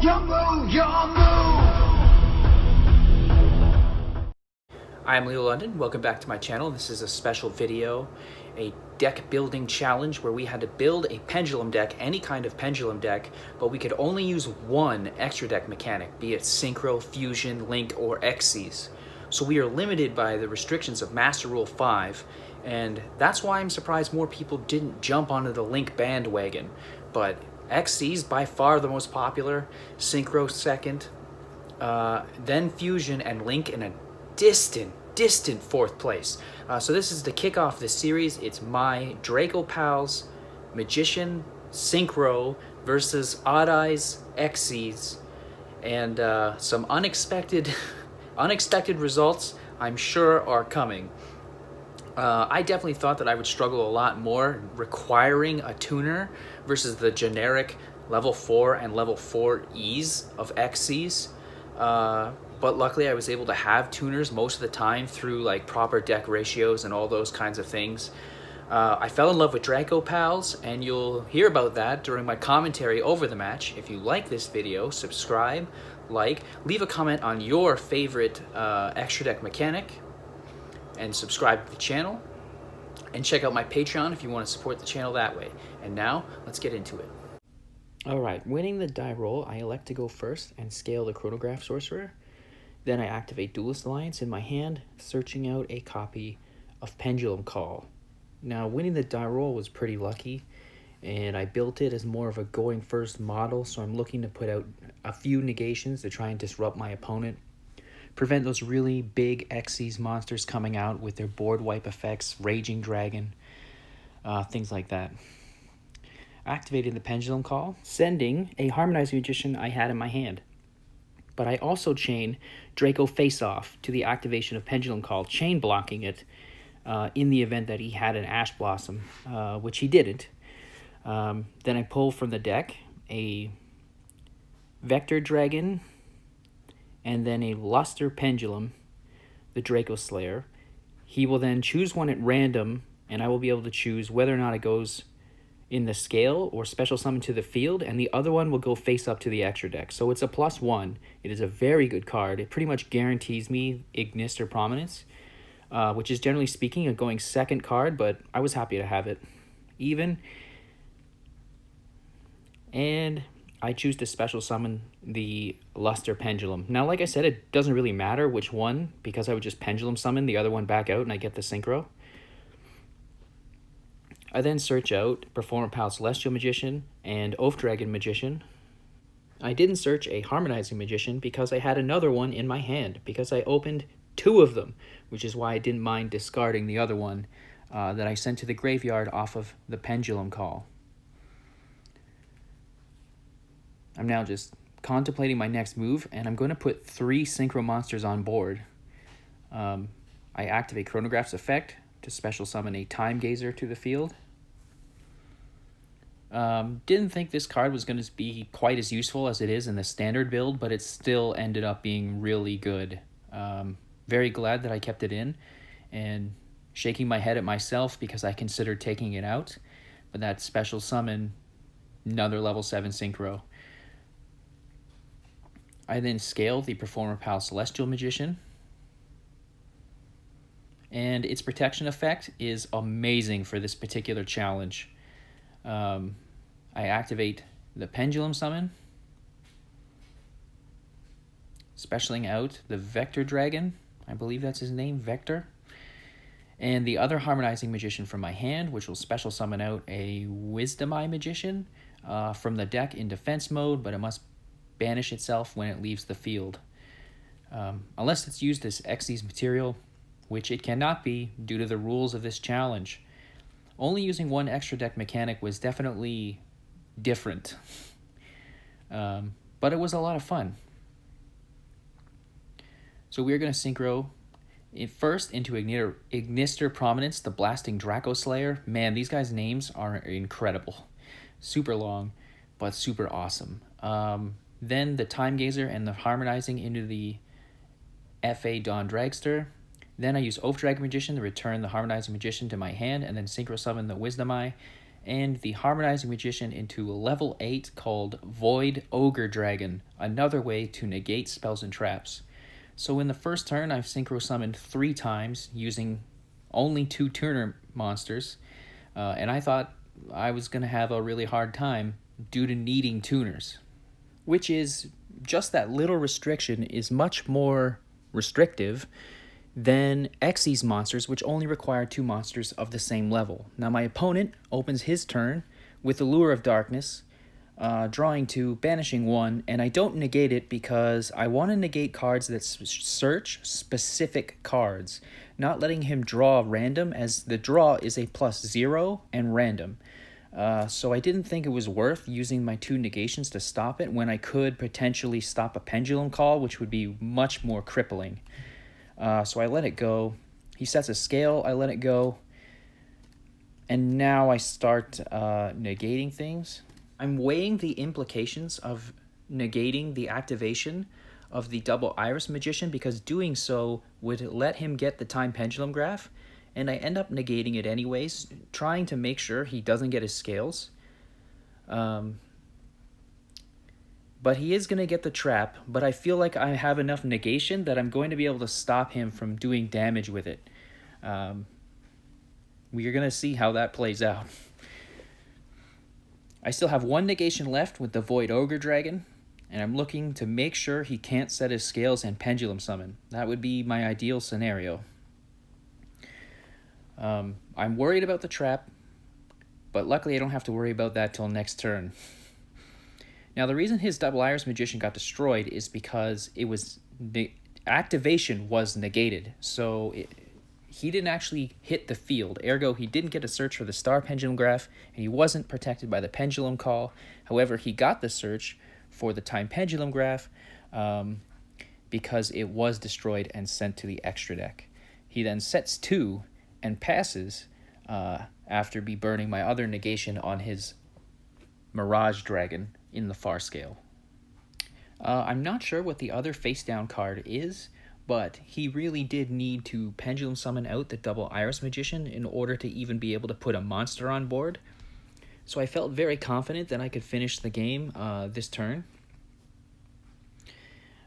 I'm Leo London, welcome back to my channel. This is a special video, a deck building challenge where we had to build a pendulum deck, any kind of pendulum deck, but we could only use one extra deck mechanic, be it Synchro, Fusion, Link, or XYZ. So we are limited by the restrictions of Master Rule 5, and that's why I'm surprised more people didn't jump onto the Link bandwagon. But XYZ by far the most popular, Synchro second, then Fusion and Link in a distant fourth place. So this is to kick off this series. It's my Draco-Magician Synchro versus Odd Eyes XYZ, and some unexpected results I'm sure are coming. I definitely thought that I would struggle a lot more requiring a tuner versus the generic level 4 and level 4 ease of XYZ. But luckily I was able to have tuners most of the time through like proper deck ratios and all those kinds of things. I fell in love with Draco Pals, and you'll hear about that during my commentary over the match. If you like this video, subscribe, like, leave a comment on your favorite extra deck mechanic, and subscribe to the channel, and check out my Patreon if you want to support the channel that way. And now, let's get into it. Alright, winning the die roll, I elect to go first and scale the Chronograph Sorcerer. Then I activate Duelist Alliance in my hand, searching out a copy of Pendulum Call. Now, winning the die roll was pretty lucky, and I built it as more of a going first model, so I'm looking to put out a few negations to try and disrupt my opponent, prevent those really big XYZ monsters coming out with their board wipe effects, Raging Dragon, things like that. Activating the Pendulum Call, sending a Harmonizing Magician I had in my hand. But I also chain Draco Face Off to the activation of Pendulum Call, chain blocking it in the event that he had an Ash Blossom, which he didn't. Then I pull from the deck a Vector Dragon and then a Luster Pendulum, the Draco Slayer. He will then choose one at random, and I will be able to choose whether or not it goes in the scale or special summon to the field, and the other one will go face up to the extra deck. So it's a +1. It is a very good card. It pretty much guarantees me Ignister Prominence, which is generally speaking a going second card, but I was happy to have it even. And I choose to special summon the Luster Pendulum. Now, like I said, it doesn't really matter which one, because I would just Pendulum summon the other one back out and I get the Synchro. I then search out Performer Pal Celestial Magician and Oath Dragon Magician. I didn't search a Harmonizing Magician because I had another one in my hand, because I opened 2 of them, which is why I didn't mind discarding the other one that I sent to the graveyard off of the Pendulum Call. I'm now just contemplating my next move, and I'm going to put 3 Synchro monsters on board. I activate Chronograph's effect to special summon a Time Gazer to the field. Didn't think this card was going to be quite as useful as it is in the standard build, but it still ended up being really good. Very glad that I kept it in, and shaking my head at myself because I considered taking it out, but that special summon another level 7 Synchro. I then scale the Performer Pal Celestial Magician, and its protection effect is amazing for this particular challenge. I activate the Pendulum Summon, specialing out the Vector Dragon, I believe that's his name, Vector, and the other Harmonizing Magician from my hand, which will special summon out a Wisdom Eye Magician from the deck in defense mode, but it must banish itself when it leaves the field. Unless it's used as XYZ material, which it cannot be due to the rules of this challenge. Only using one extra deck mechanic was definitely different, but it was a lot of fun. So we're going to Synchro first into Ignister Prominence, the Blasting Draco Slayer. Man, these guys' names are incredible. Super long, but super awesome. Then the Time Gazer and the Harmonizing into the FA Dawn Dragster. Then I use Oath Dragon Magician to return the Harmonizing Magician to my hand, and then Synchro Summon the Wisdom Eye, and the Harmonizing Magician into level 8 called Void Ogre Dragon, another way to negate spells and traps. So in the first turn, I've Synchro summoned 3 times using only 2 tuner monsters, and I thought I was going to have a really hard time due to needing tuners, which is just that little restriction is much more restrictive than Xyz monsters, which only require 2 monsters of the same level. Now my opponent opens his turn with the Lure of Darkness, drawing 2, banishing 1, and I don't negate it because I want to negate cards that search specific cards, not letting him draw random, as the draw is a +0 and random. So I didn't think it was worth using my 2 negations to stop it when I could potentially stop a Pendulum call, which would be much more crippling. So I let it go. He sets a scale, I let it go. And now I start negating things. I'm weighing the implications of negating the activation of the double Iris Magician, because doing so would let him get the Time Pendulum Graph, and I end up negating it anyways, trying to make sure he doesn't get his scales. But he is going to get the trap, but I feel like I have enough negation that I'm going to be able to stop him from doing damage with it. We're going to see how that plays out. I still have 1 negation left with the Void Ogre Dragon, and I'm looking to make sure he can't set his scales and Pendulum Summon. That would be my ideal scenario. I'm worried about the trap, but luckily I don't have to worry about that till next turn. Now, the reason his double Iris Magician got destroyed is because it was activation was negated, so he didn't actually hit the field. Ergo, he didn't get a search for the Star Pendulum Graph, and he wasn't protected by the Pendulum Call. However, he got the search for the Time Pendulum Graph because it was destroyed and sent to the extra deck. He then sets 2 and passes after be burning my other negation on his Mirage Dragon in the far scale. I'm not sure what the other face down card is, but he really did need to Pendulum Summon out the double Iris Magician in order to even be able to put a monster on board. So I felt very confident that I could finish the game this turn.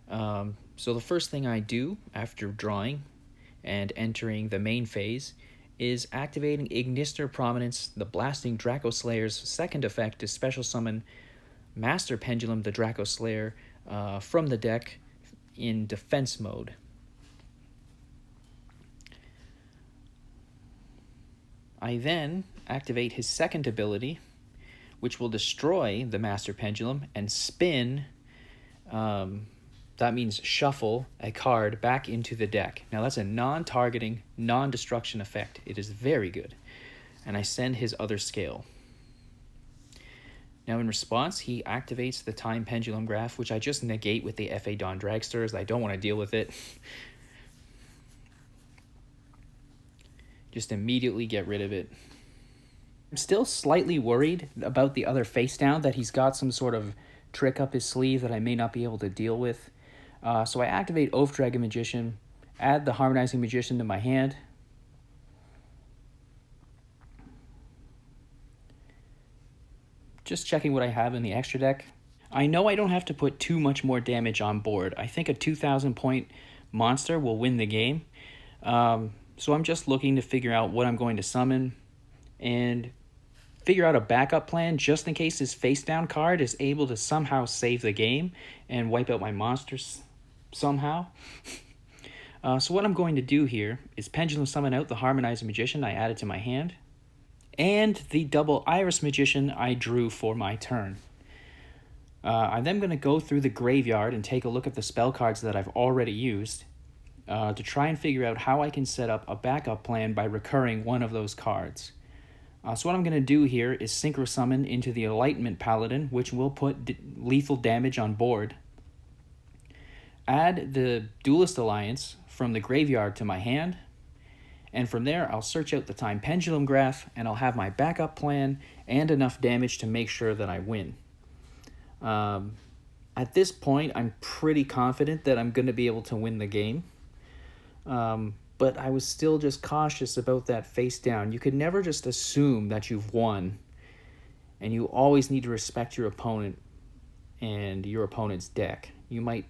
So the first thing I do after drawing and entering the main phase is activating Ignister Prominence, the Blasting Draco Slayer's second effect to special summon Master Pendulum, the Draco Slayer, from the deck in defense mode. I then activate his second ability, which will destroy the Master Pendulum and spin, that means shuffle a card back into the deck. Now that's a non-targeting, non-destruction effect. It is very good. And I send his other scale. Now in response, he activates the Time Pendulum Graph, which I just negate with the F.A. Dawn Dragster, as I don't want to deal with it. Just immediately get rid of it. I'm still slightly worried about the other face down, that he's got some sort of trick up his sleeve that I may not be able to deal with. So I activate Oath Dragon Magician, add the Harmonizing Magician to my hand. Just checking what I have in the extra deck. I know I don't have to put too much more damage on board. I think a 2,000 point monster will win the game. So I'm just looking to figure out what I'm going to summon and figure out a backup plan just in case this face down card is able to somehow save the game and wipe out my monsters somehow. So what I'm going to do here is Pendulum Summon out the Harmonizing Magician I added to my hand, and the double Iris Magician I drew for my turn. I'm then going to go through the graveyard and take a look at the spell cards that I've already used to try and figure out how I can set up a backup plan by recurring one of those cards. So what I'm going to do here is Synchro Summon into the Enlightenment Paladin, which will put lethal damage on board. Add the Duelist Alliance from the graveyard to my hand, and from there I'll search out the Time Pendulum Graph, and I'll have my backup plan and enough damage to make sure that I win. At this point, I'm pretty confident that I'm going to be able to win the game. But I was still just cautious about that face down. You could never just assume that you've won and you always need to respect your opponent and your opponent's deck. You might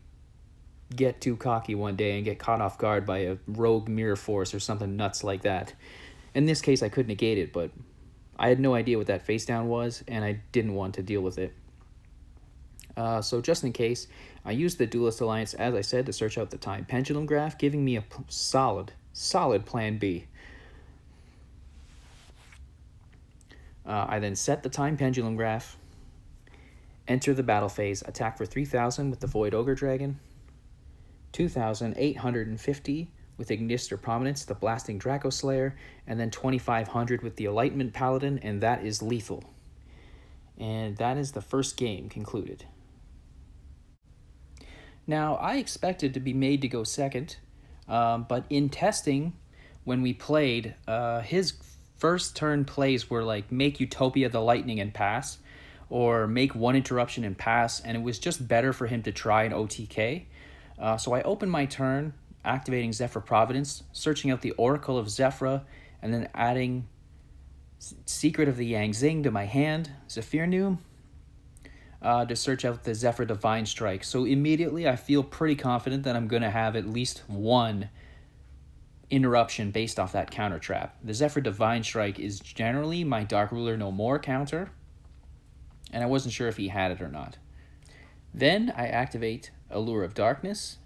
get too cocky one day and get caught off guard by a rogue mirror force or something nuts like that. In this case, I could negate it, but I had no idea what that face down was, and I didn't want to deal with it. So just in case, I used the Duelist Alliance, as I said, to search out the time pendulum graph, giving me a solid plan B. I then set the time pendulum graph, enter the battle phase, attack for 3,000 with the Void Ogre Dragon, 2,850 with Ignister Prominence, the Blasting Draco Slayer, and then 2,500 with the Enlightenment Paladin, and that is lethal. And that is the first game concluded. Now, I expected to be made to go second, but in testing, when we played, his first turn plays were like make Utopia the Lightning and pass, or make one interruption and pass, and it was just better for him to try an OTK. So I opened my turn, activating Zephyr Providence, searching out the Oracle of Zephyr, and then adding Secret of the Yangzing to my hand, Zephyr to search out the Zephyr Divine Strike. So immediately I feel pretty confident that I'm going to have at least one interruption based off that counter trap. The Zephyr Divine Strike is generally my Dark Ruler No More counter, and I wasn't sure if he had it or not. Then I activate Allure of Darkness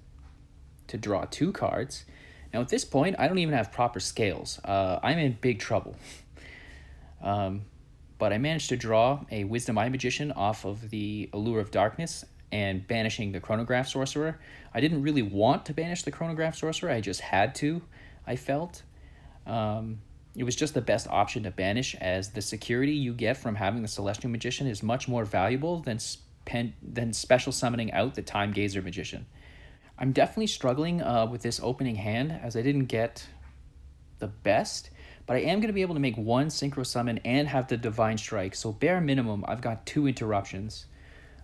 to draw 2 cards. Now at this point, I don't even have proper scales. I'm in big trouble. But I managed to draw a Wisdom Eye Magician off of the Allure of Darkness and banishing the Chronograph Sorcerer. I didn't really want to banish the Chronograph Sorcerer, I just had to, I felt. It was just the best option to banish, as the security you get from having the Celestial Magician is much more valuable than special summoning out the Time Gazer Magician. I'm definitely struggling with this opening hand, as I didn't get the best, but I am going to be able to make one Synchro Summon and have the Divine Strike, so bare minimum, I've got 2 interruptions.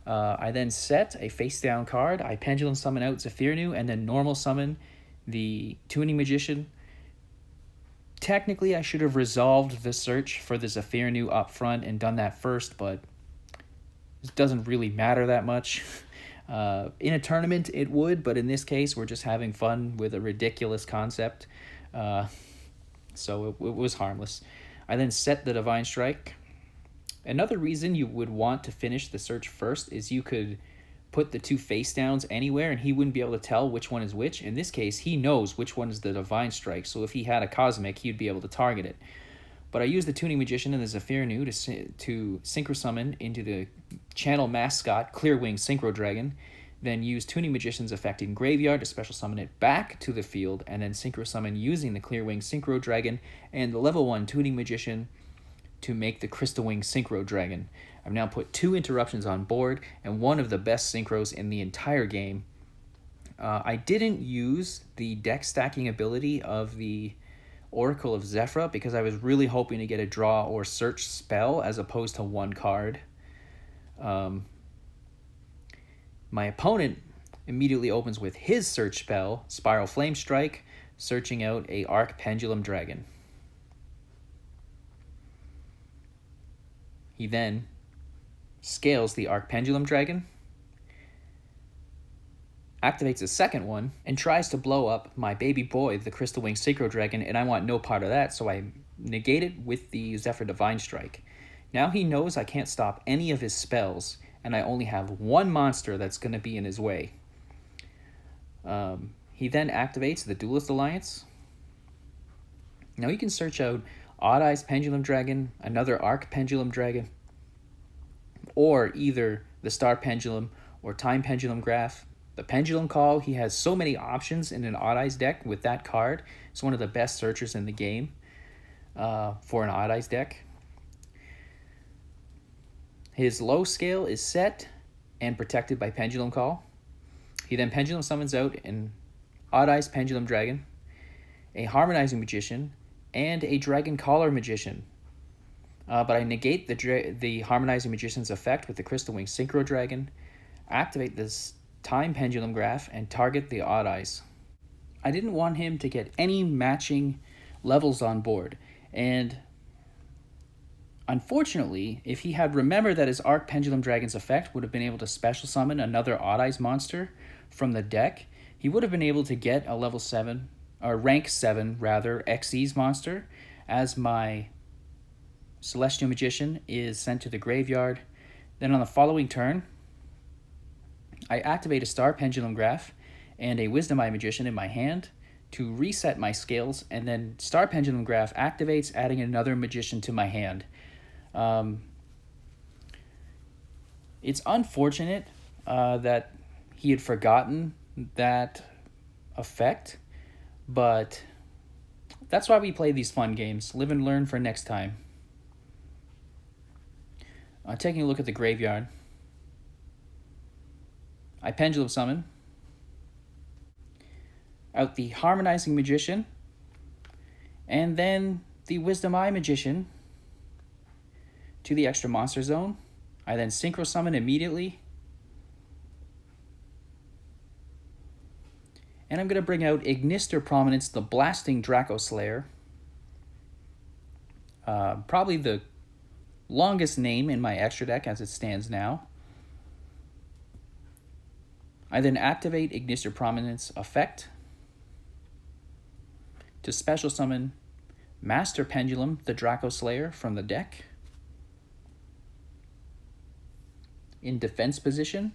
I then set a face-down card, I Pendulum Summon out Zephyr, and then normal summon the Tuning Magician. Technically, I should have resolved the search for the Zephyr up front and done that first, but it doesn't really matter that much. In a tournament, it would, but in this case, we're just having fun with a ridiculous concept. So it was harmless. I then set the Divine Strike. Another reason you would want to finish the search first is you could put the 2 face downs anywhere and he wouldn't be able to tell which one is which. In this case, he knows which one is the Divine Strike, so if he had a Cosmic, he'd be able to target it. But I used the Tuning Magician and the Zephyr to Synchro Summon into the Channel Mascot Clearwing Synchro Dragon, then use Tuning Magician's effect in Graveyard to special summon it back to the field, and then Synchro Summon using the Clearwing Synchro Dragon and the level 1 Tuning Magician to make the Crystal Wing Synchro Dragon. I've now put 2 interruptions on board and one of the best synchros in the entire game. I didn't use the deck stacking ability of the Oracle of Zephyr because I was really hoping to get a draw or search spell as opposed to 1 card. My opponent immediately opens with his search spell, Spiral Flame Strike, searching out a Arc Pendulum Dragon. He then scales the Arc Pendulum Dragon, activates a second one, and tries to blow up my baby boy, the Crystal Wing Synchro Dragon, and I want no part of that, so I negate it with the Zephyr Divine Strike. Now he knows I can't stop any of his spells, and I only have 1 monster that's going to be in his way. He then activates the Duelist Alliance. Now you can search out Odd Eyes Pendulum Dragon, another Arc Pendulum Dragon, or either the Star Pendulum or Time Pendulum Graph. The Pendulum Call, he has so many options in an Odd Eyes deck with that card. It's one of the best searchers in the game for an Odd Eyes deck. His low scale is set and protected by Pendulum Call. He then Pendulum summons out an Odd Eyes Pendulum Dragon, a Harmonizing Magician, and a Dragon Collar Magician. But I negate the Harmonizing Magician's effect with the Crystal Wing Synchro Dragon, activate this Time Pendulum Graph, and target the Odd Eyes. I didn't want him to get any matching levels on board, and Unfortunately, if he had remembered that his Arc Pendulum Dragon's effect would have been able to special summon another Odd Eyes monster from the deck, he would have been able to get a level 7, or rank 7 rather, XYZ monster, as my Celestial Magician is sent to the graveyard. Then on the following turn, I activate a Star Pendulum Graph and a Wisdom Eye Magician in my hand to reset my scales, and then Star Pendulum Graph activates, adding another Magician to my hand. It's unfortunate that he had forgotten that effect, but that's why we play these fun games. Live and learn for next time. Taking a look at the graveyard, I Pendulum Summon out the Harmonizing Magician, and then the Wisdom Eye Magician to the extra monster zone. I then Synchro Summon immediately, and I'm going to bring out Ignister Prominence, the Blasting Draco Slayer. Probably the longest name in my extra deck as it stands now. I then activate Ignister Prominence effect to special summon Master Pendulum, the Draco Slayer, from the deck. In defense position,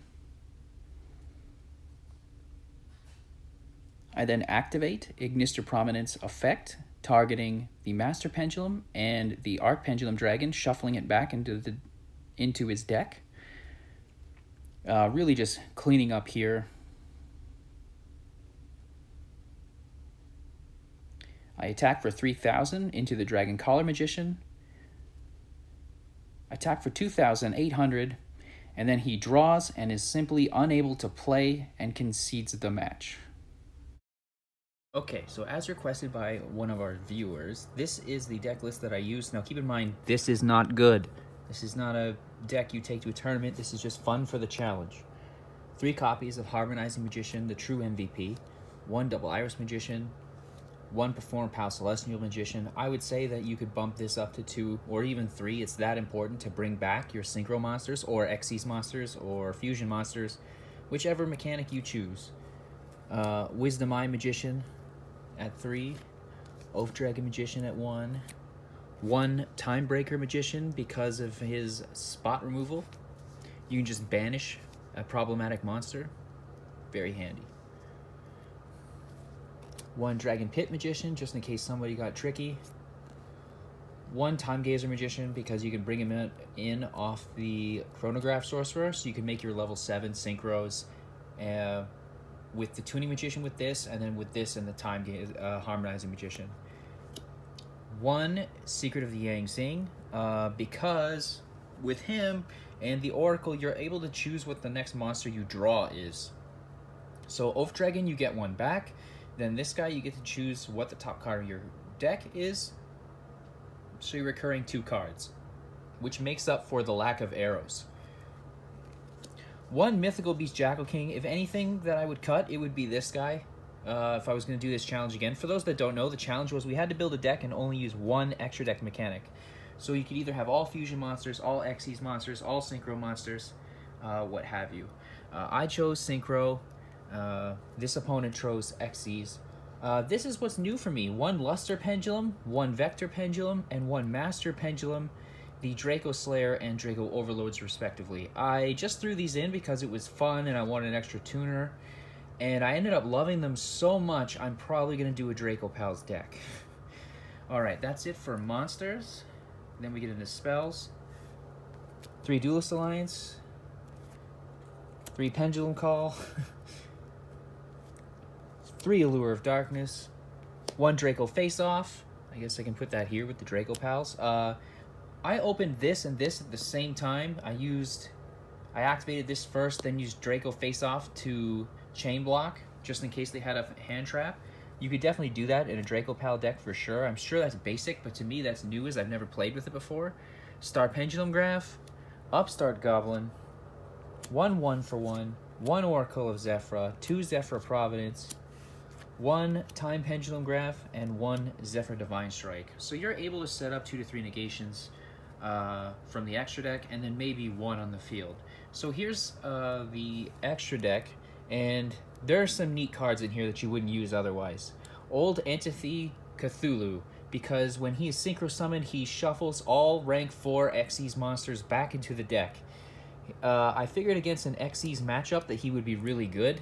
I then activate Ignister Prominence effect, targeting the Master Pendulum and the Arc Pendulum Dragon, shuffling it back into his deck. Really just cleaning up here. I attack for 3,000 into the Dragon Collar Magician. Attack for 2,800, and then he draws and is simply unable to play and concedes the match. Okay, so as requested by one of our viewers, this is the deck list that I use. Now keep in mind, this is not good. This is not a deck you take to a tournament. This is just fun for the challenge. 3 copies of Harmonizing Magician, the true MVP. 1 Double Iris Magician. 1 Perform Pal Celestial Magician. I would say that you could bump this up to 2 or even 3. It's that important to bring back your Synchro monsters or XYZ monsters or Fusion monsters, whichever mechanic you choose. Wisdom Eye Magician at 3. Oath Dragon Magician at 1. 1 Timebreaker Magician because of his spot removal. You can just banish a problematic monster. Very handy. 1 Dragon Pit Magician, just in case somebody got tricky. 1 Time Gazer Magician, because you can bring him in off the Chronograph Sorcerer, so you can make your level 7 Synchros with the Tuning Magician with this, and then with this and the Harmonizing Magician. 1 Secret of the Yang Xing, because with him and the Oracle, you're able to choose what the next monster you draw is. So Oath Dragon, you get 1 back. Then this guy, you get to choose what the top card of your deck is. So you're recurring 2 cards, which makes up for the lack of arrows. 1 Mythical Beast Jackal King. If anything that I would cut, it would be this guy. If I was going to do this challenge again. For those that don't know, the challenge was we had to build a deck and only use 1 extra deck mechanic. So you could either have all Fusion monsters, all XYZ monsters, all Synchro monsters, what have you. I chose Synchro. This opponent chose XYZ. This is what's new for me. 1 Luster Pendulum, 1 Vector Pendulum, and 1 Master Pendulum, the Draco Slayer and Draco Overlords respectively. I just threw these in because it was fun and I wanted an extra tuner, and I ended up loving them so much I'm probably going to do a Draco Pals deck. Alright, that's it for monsters. Then we get into spells. 3 Duelist Alliance, 3 Pendulum Call, 3 Allure of Darkness, 1 Draco Face Off. I guess I can put that here with the Draco Pals. I opened this and this at the same time. I activated this first, then used Draco Face Off to chain block, just in case they had a hand trap. You could definitely do that in a Draco Pal deck for sure. I'm sure that's basic, but to me that's new as I've never played with it before. Star Pendulum Graph, Upstart Goblin, 1 for 1, 1 Oracle of Zephyra, 2 Zephyra Providence, 1 Time Pendulum Graph, and 1 Zephyr Divine Strike. So you're able to set up 2 to 3 negations from the extra deck, and then maybe one on the field. So here's the extra deck, and there are some neat cards in here that you wouldn't use otherwise. Old Entity Cthulhu, because when he is synchro summoned, he shuffles all rank 4 Xyz monsters back into the deck. I figured against an Xyz matchup that he would be really good.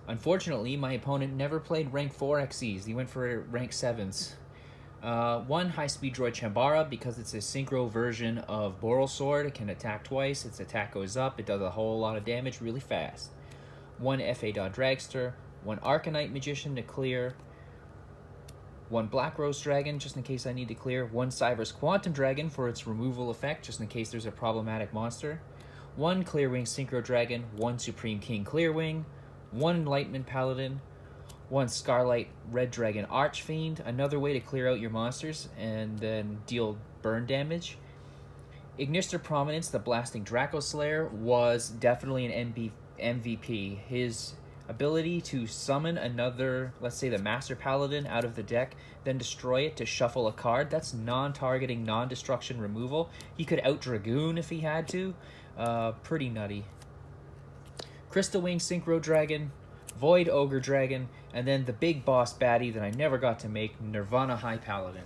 Unfortunately, my opponent never played rank 4 Xyz. He went for rank 7s. One high-speed droid Chambara, because it's a synchro version of Boral Sword. It can attack twice. Its attack goes up. It does a whole lot of damage really fast. One FA Dragster. One Arcanite Magician to clear. One Black Rose Dragon, just in case I need to clear. One Cyber's Quantum Dragon for its removal effect, just in case there's a problematic monster. One Clearwing Synchro Dragon. One Supreme King Clearwing. One Enlightenment Paladin. One Scarlight Red Dragon Archfiend. Another way to clear out your monsters and then deal burn damage. Ignister Prominence, the Blasting Draco Slayer, was definitely an MVP. His ability to summon another, let's say the Master Paladin, out of the deck, then destroy it to shuffle a card, that's non-targeting, non-destruction removal. He could out-Dragoon if he had to. Pretty nutty. Crystal Wing Synchro Dragon, Void Ogre Dragon, and then the big boss baddie that I never got to make, Nirvana High Paladin.